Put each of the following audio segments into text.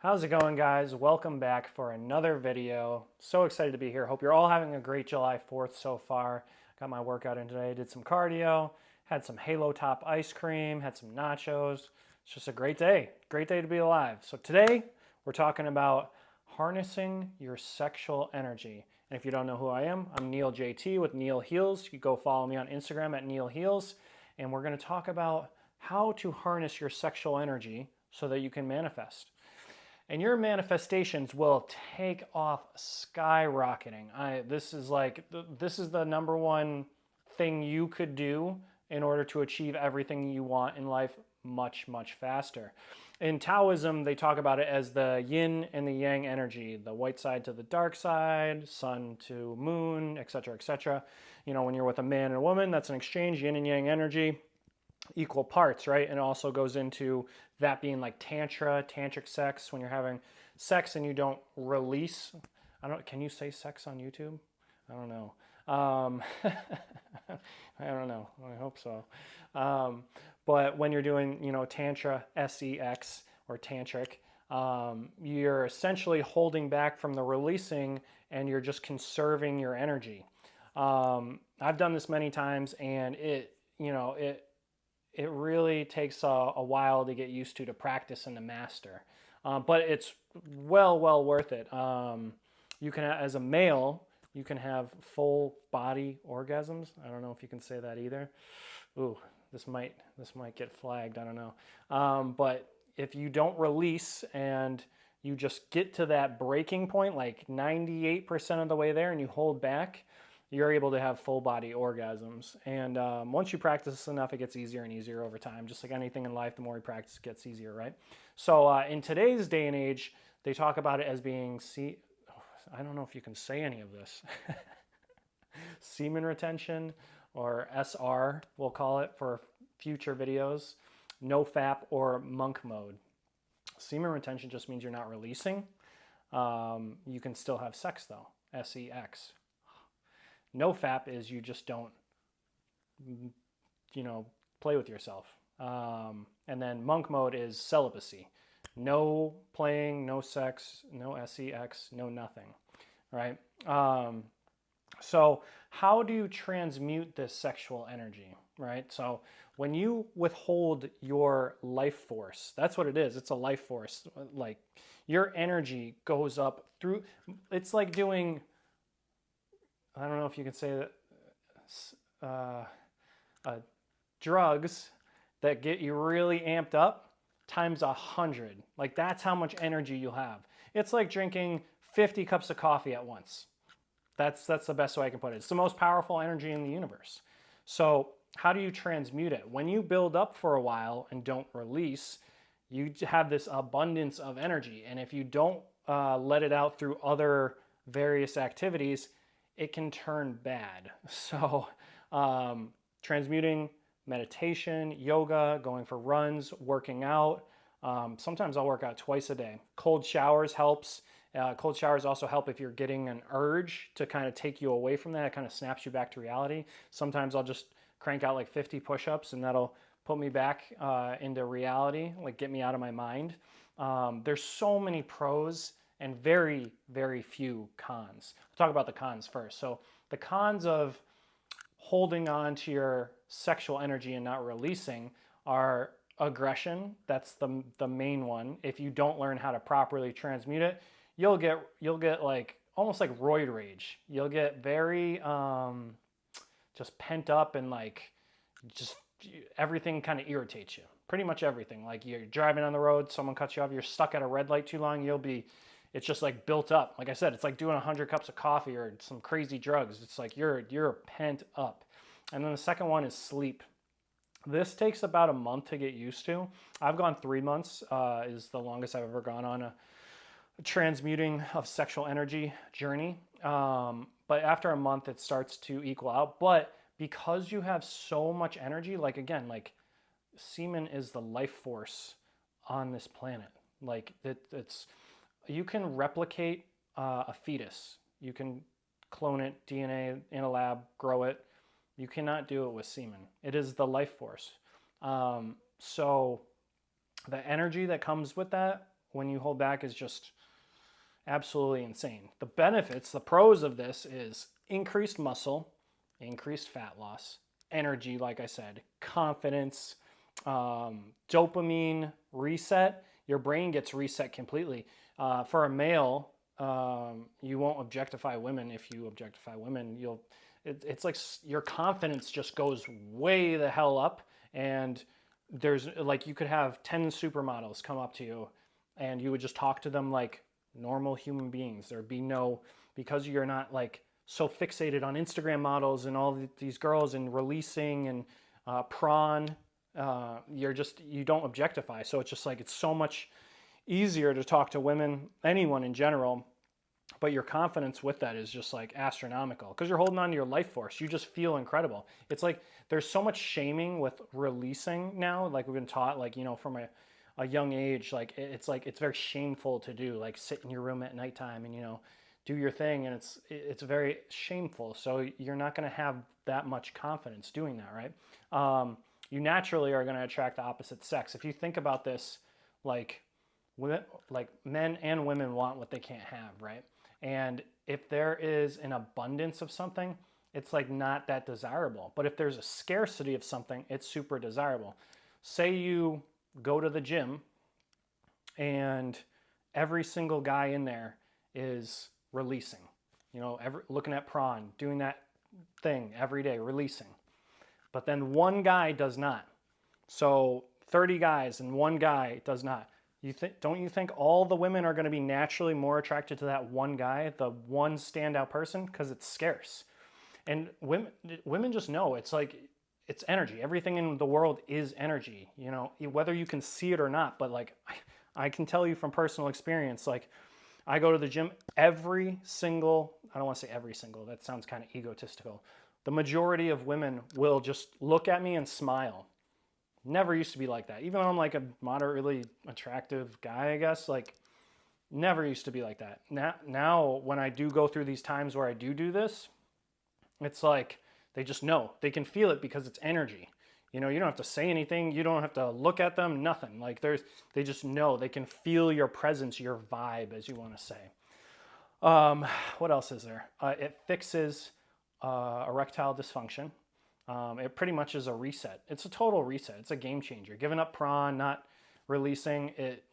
How's it going, guys? Welcome back for another video. So excited to be here. Hope you're all having a great July 4th so far. Got my workout in today, did some cardio, had some Halo Top ice cream, had some nachos. It's just a great day. Great day to be alive. So today we're talking about harnessing your sexual energy. And if you don't know who I am, I'm Neil JT with Neil Heals. You go follow me on Instagram at Neil Heals. And we're going to talk about how to harness your sexual energy so that you can manifest. And your manifestations will take off skyrocketing. This is the number one thing you could do in order to achieve everything you want in life much, much faster. In Taoism, they talk about it as the yin and the yang energy, the white side to the dark side, sun to moon, etc., etc. You know, when you're with a man and a woman, that's an exchange, yin and yang energy, equal parts, right? And it also goes into that being like tantric sex, when you're having sex and you don't release. Can you say sex on YouTube? I don't know. I don't know. I hope so. But when you're doing, tantra, sex, or tantric, you're essentially holding back from the releasing and you're just conserving your energy. I've done this many times, and it really takes a while to get used to practice and to master. But it's well worth it. You can, as a male, you can have full body orgasms. I don't know if you can say that either. Ooh, this might get flagged. I don't know. But if you don't release and you just get to that breaking point, like 98% of the way there, and you hold back, you're able to have full body orgasms. And once you practice enough, it gets easier and easier over time. Just like anything in life, the more you practice, it gets easier, right? So in today's day and age, they talk about it as being, I don't know if you can say any of this, semen retention, or SR, we'll call it for future videos, no FAP, or monk mode. Semen retention just means you're not releasing. You can still have sex though, SEX. No FAP is you just don't, play with yourself. And then monk mode is celibacy. No playing, no sex, no SEX, no nothing, right? So how do you transmute this sexual energy, right? So when you withhold your life force, that's what it is. It's a life force. Like your energy goes up through, it's like doing, I don't know if you can say that, drugs that get you really amped up times 100. Like that's how much energy you'll have. It's like drinking 50 cups of coffee at once. That's the best way I can put it. It's the most powerful energy in the universe. So how do you transmute it? When you build up for a while and don't release, you have this abundance of energy. And if you don't let it out through other various activities, it can turn bad. So transmuting, meditation, yoga, going for runs, working out. Sometimes I'll work out twice a day. Cold showers helps. Cold showers also help if you're getting an urge to kind of take you away from that. It kind of snaps you back to reality. Sometimes I'll just crank out like 50 push-ups and that'll put me back into reality, like get me out of my mind. There's so many pros and very, very few cons. We'll talk about the cons first. So the cons of holding on to your sexual energy and not releasing are aggression. That's the main one. If you don't learn how to properly transmute it, you'll get like almost like roid rage. You'll get very just pent up, and like just everything kind of irritates you. Pretty much everything. Like you're driving on the road, someone cuts you off, you're stuck at a red light too long, it's just like built up. Like I said, it's like doing 100 cups of coffee or some crazy drugs. It's like you're pent up. And then the second one is sleep. This takes about a month to get used to. I've gone 3 months, is the longest I've ever gone on a transmuting of sexual energy journey. But after a month, it starts to equal out. But because you have so much energy, like again, like semen is the life force on this planet. Like it's you can replicate a fetus. You can clone it, DNA in a lab, grow it. You cannot do it with semen. It is the life force. So the energy that comes with that when you hold back is just absolutely insane. The benefits, the pros of this is increased muscle, increased fat loss, energy, like I said, confidence, dopamine reset. Your brain gets reset completely. For a male, you won't objectify women. If you objectify women, it's like your confidence just goes way the hell up. And there's like, you could have 10 supermodels come up to you and you would just talk to them like normal human beings. There'd be no, because you're not like so fixated on Instagram models and all these girls and releasing and prawn, you don't objectify. So it's just like, it's so much easier to talk to women, anyone in general, but your confidence with that is just like astronomical because you're holding on to your life force. You just feel incredible. It's like there's so much shaming with releasing now, like we've been taught, like, from a young age, like it's very shameful to do, like sit in your room at nighttime and do your thing, and it's very shameful. So you're not going to have that much confidence doing that, right? You naturally are going to attract the opposite sex. If you think about this, like men and women want what they can't have, right? And if there is an abundance of something, it's like not that desirable. But if there's a scarcity of something, it's super desirable. Say you go to the gym and every single guy in there is releasing, looking at prawn, doing that thing every day, releasing. But then one guy does not. So 30 guys and one guy does not. Don't you think all the women are going to be naturally more attracted to that one guy, the one standout person, because it's scarce? And women just know it's like, it's energy. Everything in the world is energy, whether you can see it or not. But like, I can tell you from personal experience, like I go to the gym every single, I don't want to say every single, that sounds kind of egotistical. The majority of women will just look at me and smile. Never used to be like that. Even though I'm like a moderately attractive guy, I guess, like never used to be like that. Now when I do go through these times where I do this, it's like they just know. They can feel it because it's energy. You don't have to say anything. You don't have to look at them, nothing. Like they just know. They can feel your presence, your vibe, as you want to say. What else is there? It fixes erectile dysfunction. It pretty much is a reset. It's a total reset. It's a game changer. Giving up prawn, not releasing, it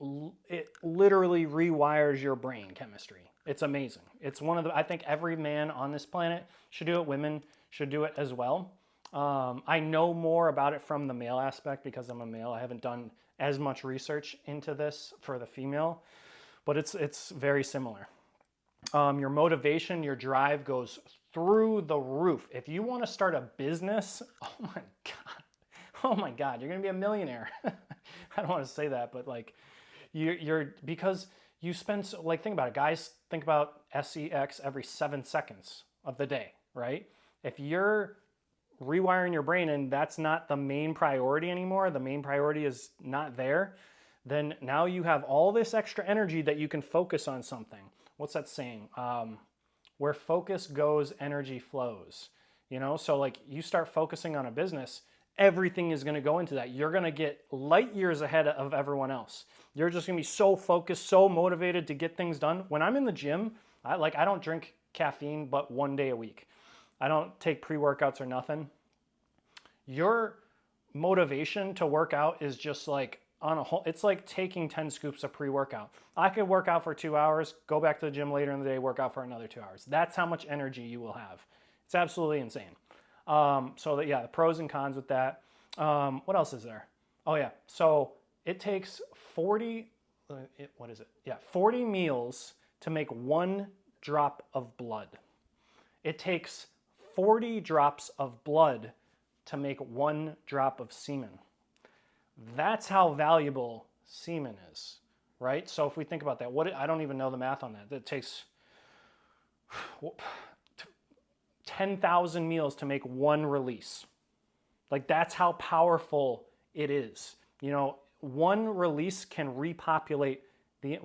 literally rewires your brain chemistry. It's amazing. It's I think every man on this planet should do it. Women should do it as well. I know more about it from the male aspect because I'm a male. I haven't done as much research into this for the female, but it's very similar. Your motivation, your drive goes through the roof. If you want to start a business, oh my God, you're going to be a millionaire. I don't want to say that, but like because you spend, like, think about it. Guys think about sex every 7 seconds of the day, right? If you're rewiring your brain and that's not the main priority anymore, the main priority is not there, then now you have all this extra energy that you can focus on something. What's that saying? Where focus goes, energy flows. So like you start focusing on a business, everything is going to go into that. You're going to get light years ahead of everyone else. You're just going to be so focused, so motivated to get things done. When I'm in the gym, I don't drink caffeine but 1 day a week. I don't take pre-workouts or nothing. Your motivation to work out is just like on a whole, it's like taking 10 scoops of pre-workout. I could work out for 2 hours, go back to the gym later in the day, work out for another 2 hours. That's how much energy you will have. It's absolutely insane. The pros and cons with that. What else is there? Oh yeah, so it takes 40 meals to make 1 drop of blood. It takes 40 drops of blood to make 1 drop of semen. That's how valuable semen is, right? So if we think about that, I don't even know the math on that. It takes 10,000 meals to make 1 release. Like that's how powerful it is. 1 release can repopulate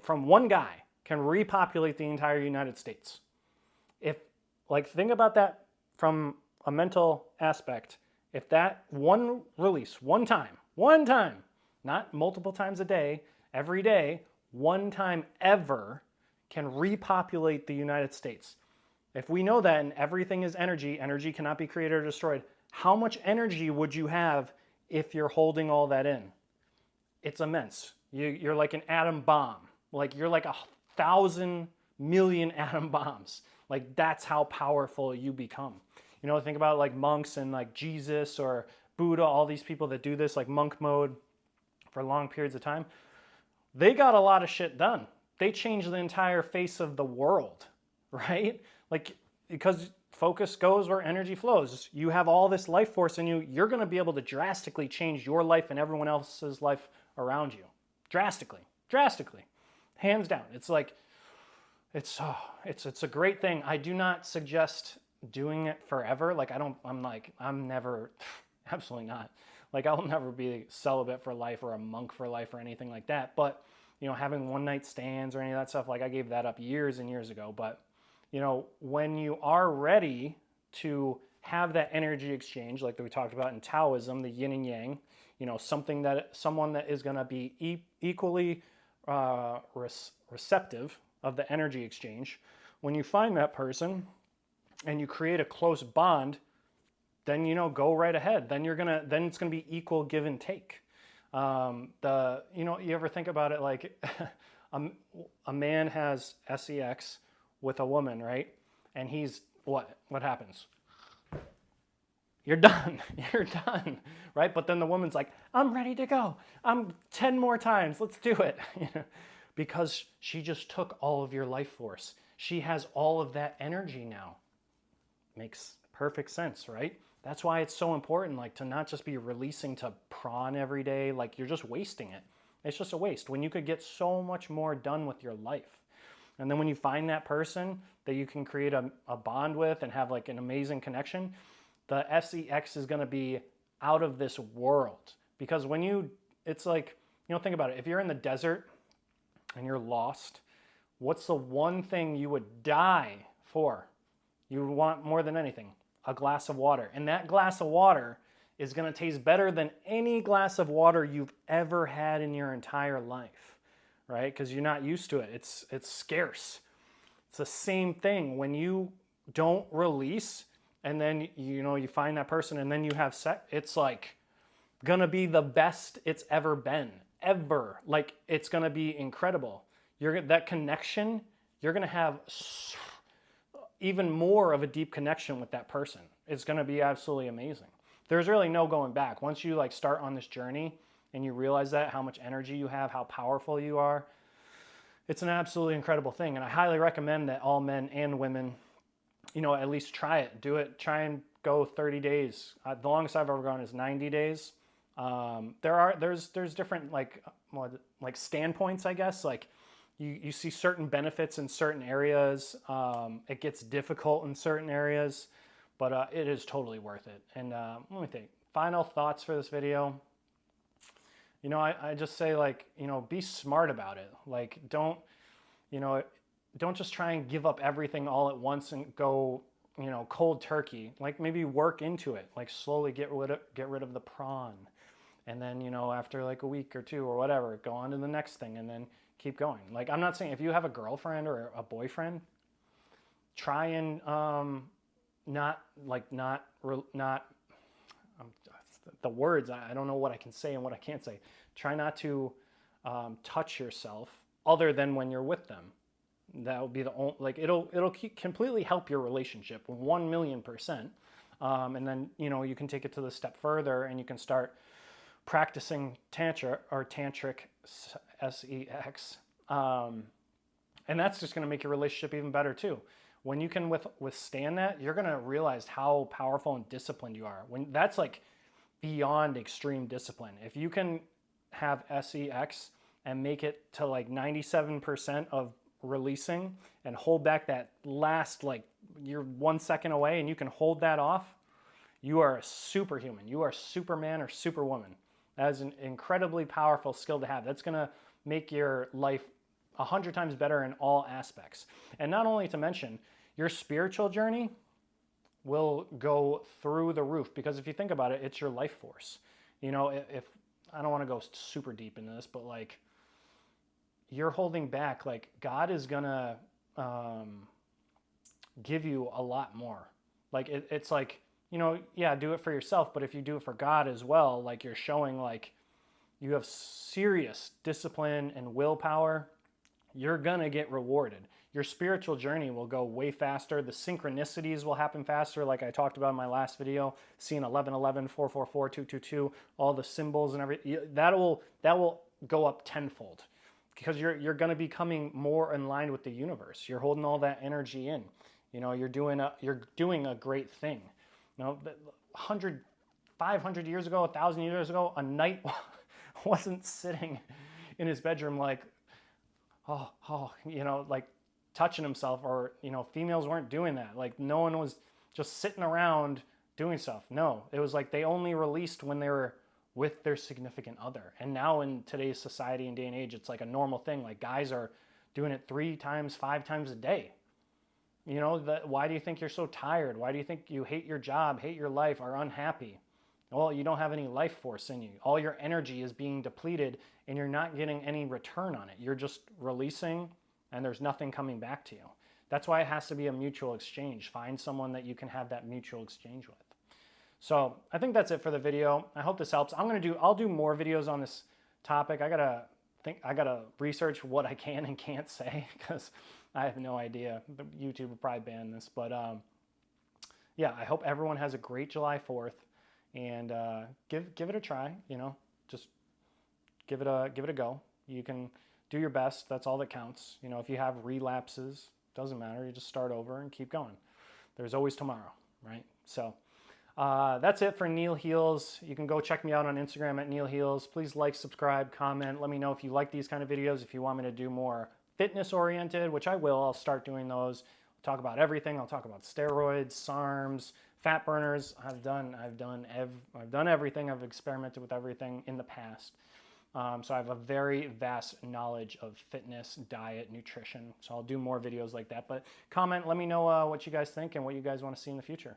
from 1 guy can repopulate the entire United States. Think about that from a mental aspect. If that 1 release, one time, not multiple times a day, every day, one time ever can repopulate the United States. If we know that and everything is energy, energy cannot be created or destroyed, how much energy would you have if you're holding all that in? It's immense. You're like an atom bomb. Like you're like 1,000,000,000 atom bombs. Like that's how powerful you become. You know, think about like monks and like Jesus or Buddha, all these people that do this like monk mode for long periods of time. They got a lot of shit done. They changed the entire face of the world, right? Like, because focus goes where energy flows. You have all this life force in you, you're going to be able to drastically change your life and everyone else's life around you. Drastically. Hands down. It's like, it's a great thing. I do not suggest doing it forever. Like, I'm never, absolutely not. Like, I'll never be celibate for life or a monk for life or anything like that. But, you know, having one night stands or any of that stuff, like I gave that up years and years ago. But, you know, when you are ready to have that energy exchange, like we talked about in Taoism, the yin and yang, you know, someone that is going to be equally receptive of the energy exchange, when you find that person and you create a close bond, then, you know, go right ahead. Then it's gonna be equal give and take. You know, you ever think about it like a man has sex with a woman, right? And he's what happens? You're done. You're done, right? But then the woman's like, I'm ready to go. I'm 10 more times. Let's do it. You know, because she just took all of your life force. She has all of that energy now. Makes perfect sense, right? That's why it's so important, like, to not just be releasing to prawn every day. Like, you're just wasting it. It's just a waste when you could get so much more done with your life. And then when you find that person that you can create a bond with and have like an amazing connection, the sex is going to be out of this world. Because it's like, you know, think about it. If you're in the desert and you're lost, what's the one thing you would die for? You would want more than anything, a glass of water. And that glass of water is going to taste better than any glass of water you've ever had in your entire life, right? Because you're not used to it. It's scarce. It's the same thing when you don't release and then, you know, you find that person and then you have sex. It's like going to be the best it's ever been, ever. Like, it's going to be incredible. That connection, you're going to have even more of a deep connection with that person. It's going to be absolutely amazing. There's really no going back. Once you like start on this journey and you realize that, how much energy you have, how powerful you are, it's an absolutely incredible thing. And I highly recommend that all men and women, you know, at least try it. Do it. Try and go 30 days. The longest I've ever gone is 90 days. There's different like standpoints, I guess. Like, you see certain benefits in certain areas. It gets difficult in certain areas, but it is totally worth it. And let me think. Final thoughts for this video. You know, I just say, like, you know, be smart about it. Like, don't just try and give up everything all at once and go, you know, cold turkey. Like, maybe work into it. Like, slowly get rid of the prawn. And then, you know, after like a week or two or whatever, go on to the next thing and then keep going. Like, I'm not saying if you have a girlfriend or a boyfriend, try and the words, I don't know what I can say and what I can't say. Try not to touch yourself other than when you're with them. That would be the only, like, it'll completely help your relationship 1,000,000%. And then, you know, you can take it to the step further and you can start practicing tantra or tantric sex. And that's just going to make your relationship even better too. When you can withstand that, you're going to realize how powerful and disciplined you are. When that's like beyond extreme discipline. If you can have sex and make it to like 97% of releasing and hold back that last, like, you're 1 second away and you can hold that off, you are a superhuman. You are Superman or Superwoman. That is an incredibly powerful skill to have. That's going to make your life 100 times better in all aspects. And not only to mention, your spiritual journey will go through the roof, because if you think about it, it's your life force. You know, if I don't want to go super deep into this, but like, you're holding back, like God is gonna give you a lot more. Like it's like, you know, yeah, do it for yourself, but if you do it for God as well, like you're showing like you have serious discipline and willpower, you're gonna get rewarded. Your spiritual journey will go way faster. The synchronicities will happen faster, like I talked about in my last video, seeing 1111, 444, 222, all the symbols and everything. That will go up tenfold because you're going to be coming more in line with the universe. You're holding all that energy in. You know, you're doing a great thing. You know, 100, 500 years ago, 1,000 years ago, a knight wasn't sitting in his bedroom like, you know, like touching himself, or, you know, females weren't doing that. Like no one was just sitting around doing stuff. No, it was like they only released when they were with their significant other. And now in today's society and day and age, it's like a normal thing. Like guys are doing it 3 times, 5 times a day. You know, why do you think you're so tired? Why do you think you hate your job, hate your life, are unhappy? Well, you don't have any life force in you. All your energy is being depleted and you're not getting any return on it. You're just releasing and there's nothing coming back to you. That's why it has to be a mutual exchange. Find someone that you can have that mutual exchange with. So I think that's it for the video. I hope this helps. I'll do more videos on this topic. I gotta research what I can and can't say because I have no idea. YouTube will probably ban this, but yeah, I hope everyone has a great July 4th, and give it a try. You know, just give it a go. You can do your best. That's all that counts. You know, if you have relapses, doesn't matter. You just start over and keep going. There's always tomorrow, right? So that's it for Neil Heals. You can go check me out on Instagram at Neil Heals. Please like, subscribe, comment. Let me know if you like these kind of videos. If you want me to do more fitness oriented, which I will. I'll start doing those. I'll talk about everything. I'll talk about steroids, SARMs, fat burners. I've done everything. I've experimented with everything in the past. So I have a very vast knowledge of fitness, diet, nutrition. So I'll do more videos like that. But comment, let me know what you guys think and what you guys want to see in the future.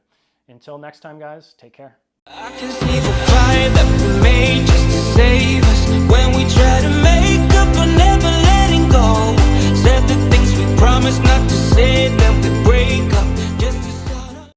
Until next time, guys, take care. I can see the fire that we made just to save us. When we try to make up for never letting go, said the things we promised not to say.